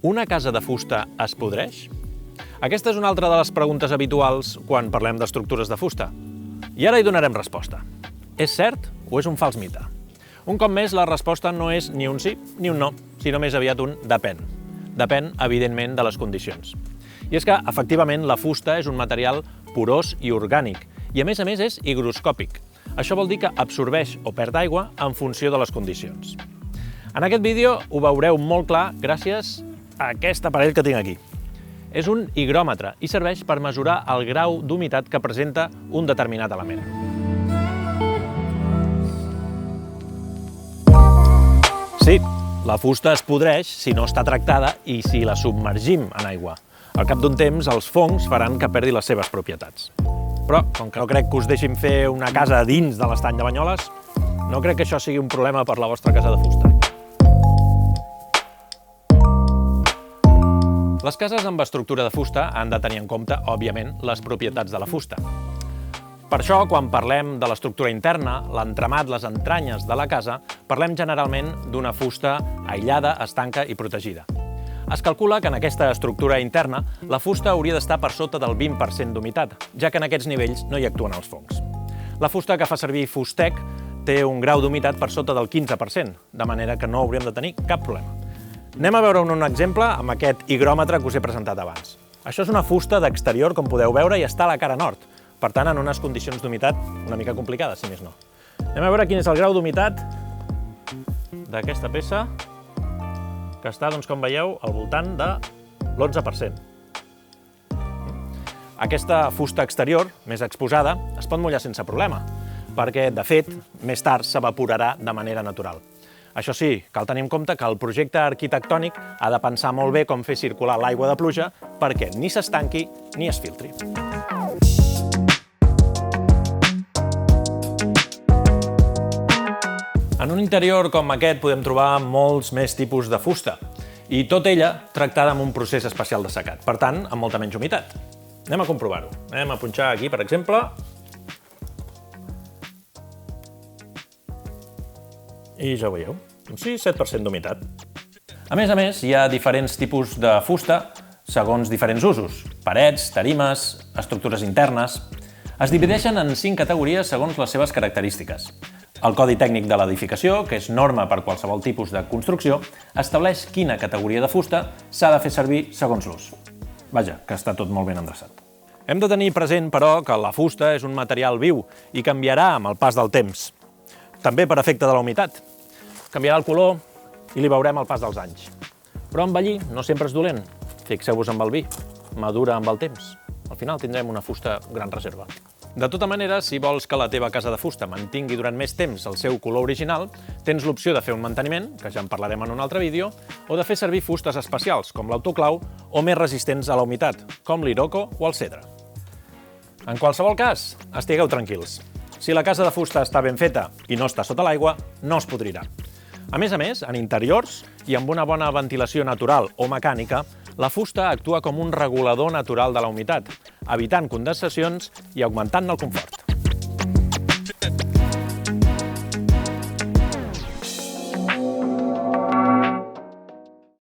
Una casa de fusta es podreix? Aquesta és una altra de les preguntes habituals quan parlem d'estructures de fusta. I ara hi donarem resposta. És cert o és un fals mite? Un cop més, la resposta no és ni un sí ni un no, sinó més aviat un depèn. Depèn, evidentment, de les condicions. I és que, efectivament, la fusta és un material porós i orgànic, i a més és higroscòpic. Això vol dir que absorbeix o perd aigua en funció de les condicions. En aquest vídeo ho veureu molt clar gràcies a aquest aparell que tinc aquí. És un higròmetre i serveix per mesurar el grau d'humitat que presenta un determinat element. Sí, la fusta es podreix si no està tractada i si la submergim en aigua. Al cap d'un temps, els fongs faran que perdi les seves propietats. Però, com que no crec que us deixin fer una casa dins de l'estany de Banyoles, no crec que això sigui un problema per la vostra casa de fusta. Les cases amb estructura de fusta han de tenir en compte, òbviament, les propietats de la fusta. Per això, quan parlem de l'estructura interna, l'entramat, les entranyes de la casa, parlem generalment d'una fusta aïllada, estanca i protegida. Es calcula que en aquesta estructura interna la fusta hauria d'estar per sota del 20% d'humitat, ja que en aquests nivells no hi actuen els fongs. La fusta que fa servir Fustec té un grau d'humitat per sota del 15%, de manera que no hauríem de tenir cap problema. Anem a veure un exemple amb aquest higròmetre que us he presentat abans. Això és una fusta d'exterior, com podeu veure, i està a la cara nord, per tant, en unes condicions d'humitat una mica complicades, si més no. Anem a veure quin és el grau d'humitat d'aquesta peça, que està, doncs, com veieu, al voltant de l'11%. Aquesta fusta exterior, més exposada, es pot mullar sense problema, perquè, de fet, més tard s'evaporarà de manera natural. Això sí, cal tenir en compte que el projecte arquitectònic ha de pensar molt bé com fer circular l'aigua de pluja perquè ni s'estanqui ni es filtri. En un interior com aquest podem trobar molts més tipus de fusta, i tota ella tractada amb un procés especial de seccat, per tant, amb molta menys humitat. Anem a comprovar-ho. Anem a punxar aquí, per exemple, i ja ho veieu, un 6-7% d'humitat. A més, hi ha diferents tipus de fusta segons diferents usos: parets, tarimes, estructures internes. Es divideixen en 5 categories segons les seves característiques. El Codi Tècnic de l'Edificació, que és norma per qualsevol tipus de construcció, estableix quina categoria de fusta s'ha de fer servir segons l'ús. Vaja, que està tot molt ben endreçat. Hem de tenir present, però, que la fusta és un material viu i canviarà amb el pas del temps. També per efecte de la humitat. Canviarà el color i li veurem el pas dels anys. Però envellir no sempre és dolent. Fixeu-vos amb el vi, madura amb el temps. Al final tindrem una fusta gran reserva. De tota manera, si vols que la teva casa de fusta mantingui durant més temps el seu color original, tens l'opció de fer un manteniment, que ja en parlarem en un altre vídeo, o de fer servir fustes especials, com l'autoclau, o més resistents a la humitat, com l'Iroko o el cedre. En qualsevol cas, estigueu tranquils. Si la casa de fusta està ben feta i no està sota l'aigua, no es podrirà. A més, en interiors i amb una bona ventilació natural o mecànica, la fusta actua com un regulador natural de la humitat, evitant condensacions i augmentant el confort.